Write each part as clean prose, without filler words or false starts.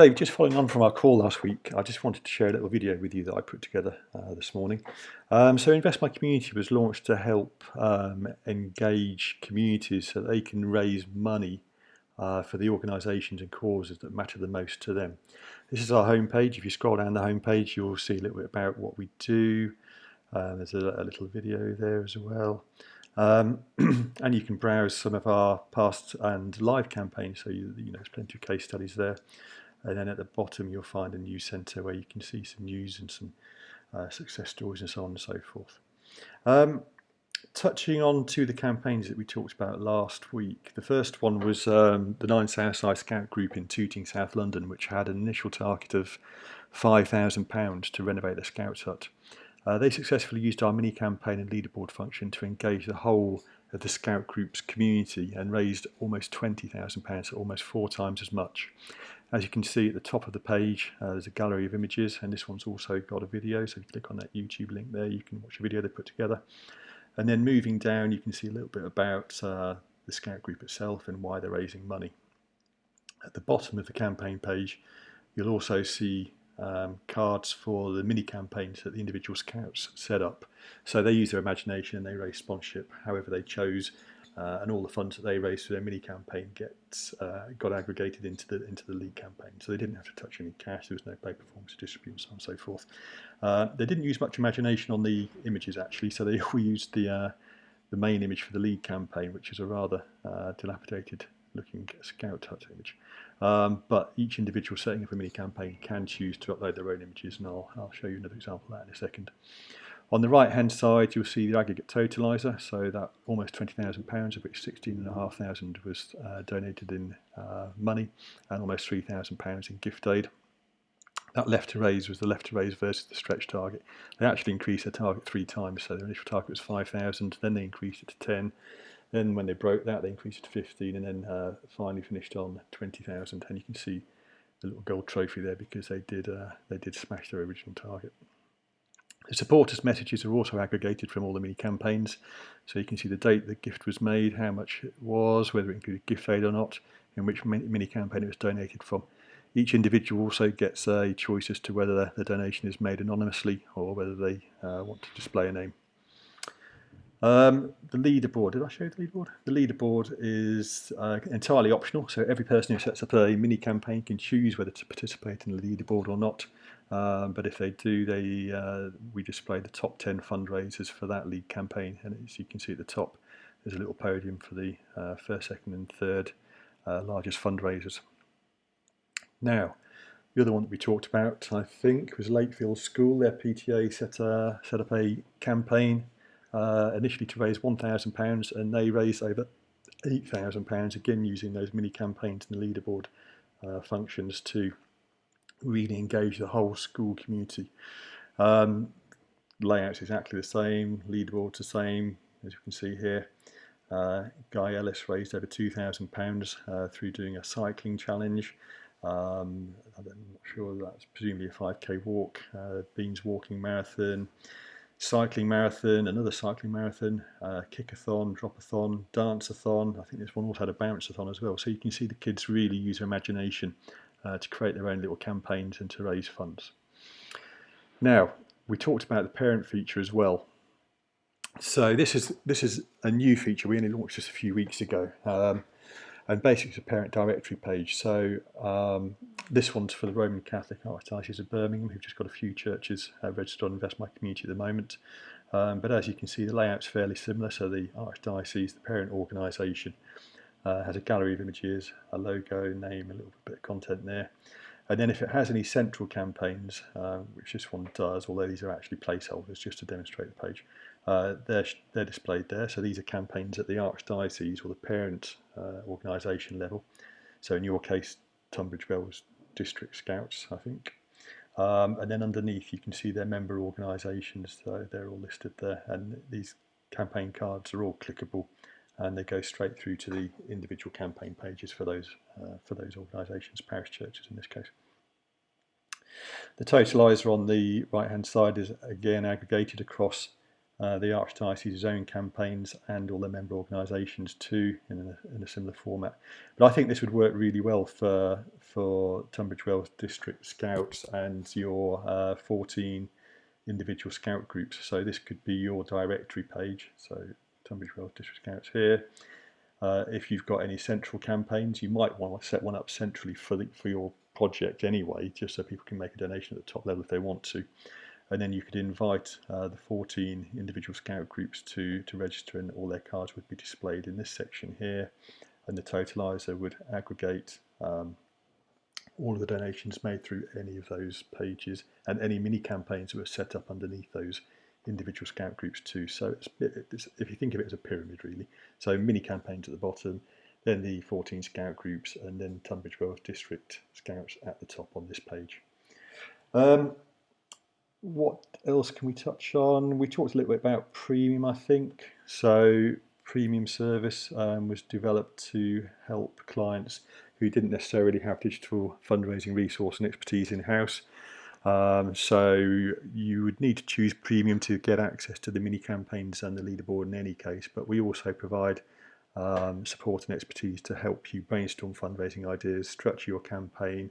Dave, just following on from our call last week, I just wanted to share a little video with you that I put together this morning. So InvestMyCommunity was launched to help engage communities so they can raise money for the organisations and causes that matter the most to them. This is our homepage. If you scroll down the homepage, you'll see a little bit about what we do. There's a little video there as well. And you can browse some of our past and live campaigns, so there's plenty of case studies there. And then at the bottom you'll find a news centre where you can see some news and some success stories and so on and so forth. Touching on to the campaigns that we talked about last week, the first one was the 9 Southside Scout Group in Tooting, South London, which had an initial target of £5,000 to renovate the Scout hut. They successfully used our mini campaign and leaderboard function to engage the whole of the Scout Group's community and raised almost £20,000, so almost 4 times as much. As you can see at the top of the page, there's a gallery of images, and this one's also got a video, so if you click on that YouTube link there, you can watch a video they put together. And then moving down, you can see a little bit about the Scout Group itself and why they're raising money. At the bottom of the campaign page, you'll also see cards for the mini campaigns that the individual scouts set up. So they use their imagination and they raise sponsorship however they chose, and all the funds that they raised for their mini campaign got aggregated into the league campaign. So they didn't have to touch any cash. There was no paper forms to distribute, and so on and so forth. They didn't use much imagination on the images actually, so they all used the main image for the league campaign, which is a rather dilapidated looking Scout hut image. But each individual setting up a mini campaign can choose to upload their own images, and I'll show you another example of that in a second. On the right hand side you'll see the aggregate totaliser, so that almost £20,000, of which £16,500 was donated in money and almost £3,000 in gift aid. That left to raise was the left to raise versus the stretch target. They actually increased their target 3 times, so their initial target was 5,000, then they increased it to 10. Then when they broke that, they increased it to 15, and then finally finished on 20,000. And you can see the little gold trophy there because they did smash their original target. The supporters' messages are also aggregated from all the mini campaigns, so you can see the date the gift was made, how much it was, whether it included gift aid or not, and which mini campaign it was donated from. Each individual also gets a choice as to whether the donation is made anonymously or whether they want to display a name. The leaderboard, did I show you the leaderboard? The leaderboard is entirely optional, so every person who sets up a mini campaign can choose whether to participate in the leaderboard or not. But if they do, we display the top 10 fundraisers for that league campaign, and as you can see at the top, there's a little podium for the first, second and third largest fundraisers. Now, the other one that we talked about, I think, was Lakefield School. Their PTA set up a campaign initially to raise £1,000, and they raised over £8,000, again using those mini campaigns and the leaderboard functions to really engage the whole school community. Layout's exactly the same, leaderboard's the same, as you can see here. Guy Ellis raised over £2,000 through doing a cycling challenge. I'm not sure, that's presumably a 5k walk, Beans walking marathon, cycling marathon, another cycling marathon, kickathon, dropathon, danceathon. I think this one also had a bounceathon as well. So you can see the kids really use their imagination to create their own little campaigns and to raise funds. Now, we talked about the parent feature as well. So this is a new feature we only launched just a few weeks ago, and basically it's a parent directory page. So this one's for the Roman Catholic Archdiocese of Birmingham, who've just got a few churches registered on InvestMyCommunity at the moment. But as you can see, the layout's fairly similar. So the Archdiocese, the parent organisation, has a gallery of images, a logo, name, a little bit of content there. And then if it has any central campaigns, which this one does, although these are actually placeholders just to demonstrate the page, they're displayed there. So these are campaigns at the Archdiocese or the parent organisation level. So in your case, Tunbridge Wells District Scouts, I think. And then underneath you can see their member organisations, so they're all listed there. And these campaign cards are all clickable, and they go straight through to the individual campaign pages for those organisations, parish churches in this case. The totaliser on the right hand side is again aggregated across the Archdiocese's own campaigns and all their member organisations too in a similar format. But I think this would work really well for Tunbridge Wells District Scouts and your 14 individual scout groups. So this could be your directory page. So Tunbridge Wells District Scouts here. If you've got any central campaigns, you might want to set one up centrally for your project anyway, just so people can make a donation at the top level if they want to. And then you could invite the 14 individual scout groups to register, and all their cards would be displayed in this section here, and the totalizer would aggregate all of the donations made through any of those pages and any mini campaigns that were set up underneath those individual scout groups too. So if you think of it as a pyramid really, so mini campaigns at the bottom, then the 14 scout groups, and then Tunbridge Wells District Scouts at the top on this page. What else can we touch on? We talked a little bit about premium, I think. So premium service was developed to help clients who didn't necessarily have digital fundraising resource and expertise in-house. So you would need to choose premium to get access to the mini campaigns and the leaderboard in any case, but we also provide support and expertise to help you brainstorm fundraising ideas, structure your campaign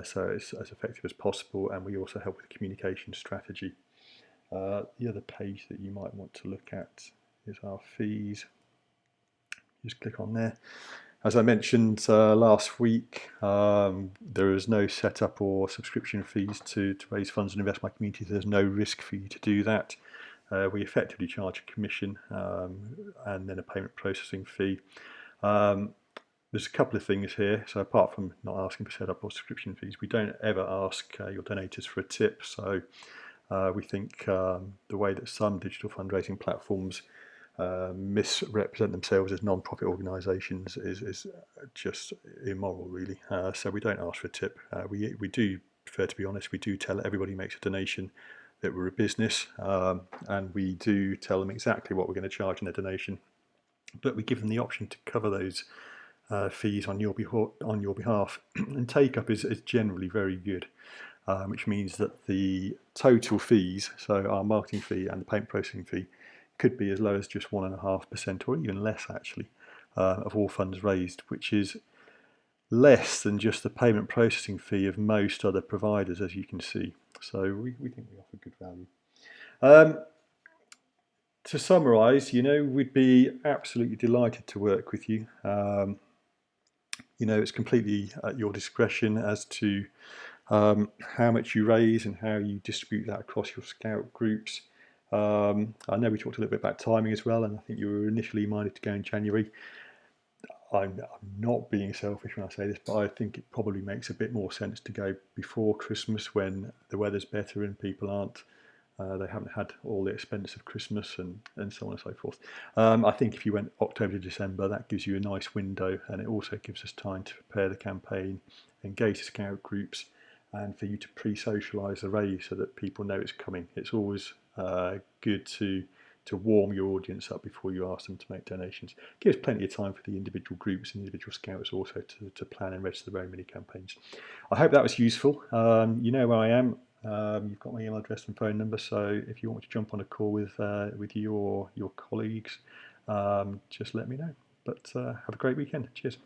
so it's as effective as possible, and we also help with communication strategy. The other page that you might want to look at is our fees. Just click on there. As I mentioned last week, there is no setup or subscription fees to raise funds and invest my community. There's no risk for you to do that. We effectively charge a commission and then a payment processing fee. There's a couple of things here. So apart from not asking for setup or subscription fees, we don't ever ask your donators for a tip. So we think the way that some digital fundraising platforms misrepresent themselves as non-profit organisations is just immoral, really. So we don't ask for a tip. We do prefer to be honest. We do tell everybody who makes a donation that we're a business, and we do tell them exactly what we're going to charge in a donation, but we give them the option to cover those fees on your behalf. And take-up is generally very good, which means that the total fees, so our marketing fee and the payment processing fee, could be as low as just 1.5% or even less actually of all funds raised, which is less than just the payment processing fee of most other providers, as you can see. So we think we offer good value. To summarise, we'd be absolutely delighted to work with you. It's completely at your discretion as to how much you raise and how you distribute that across your scout groups. I know we talked a little bit about timing as well, and I think you were initially minded to go in January. I'm not being selfish when I say this, but I think it probably makes a bit more sense to go before Christmas when the weather's better and people aren't. They haven't had all the expense of Christmas and so on and so forth. I think if you went October to December, that gives you a nice window, and it also gives us time to prepare the campaign, engage the scout groups, and for you to pre-socialise the raise so that people know it's coming. It's always good to warm your audience up before you ask them to make donations. It gives plenty of time for the individual groups and individual scouts also to plan and register their own mini campaigns. I hope that was useful. You know where I am. You've got my email address and phone number, so if you want to jump on a call with you or your colleagues, just let me know. But have a great weekend. Cheers.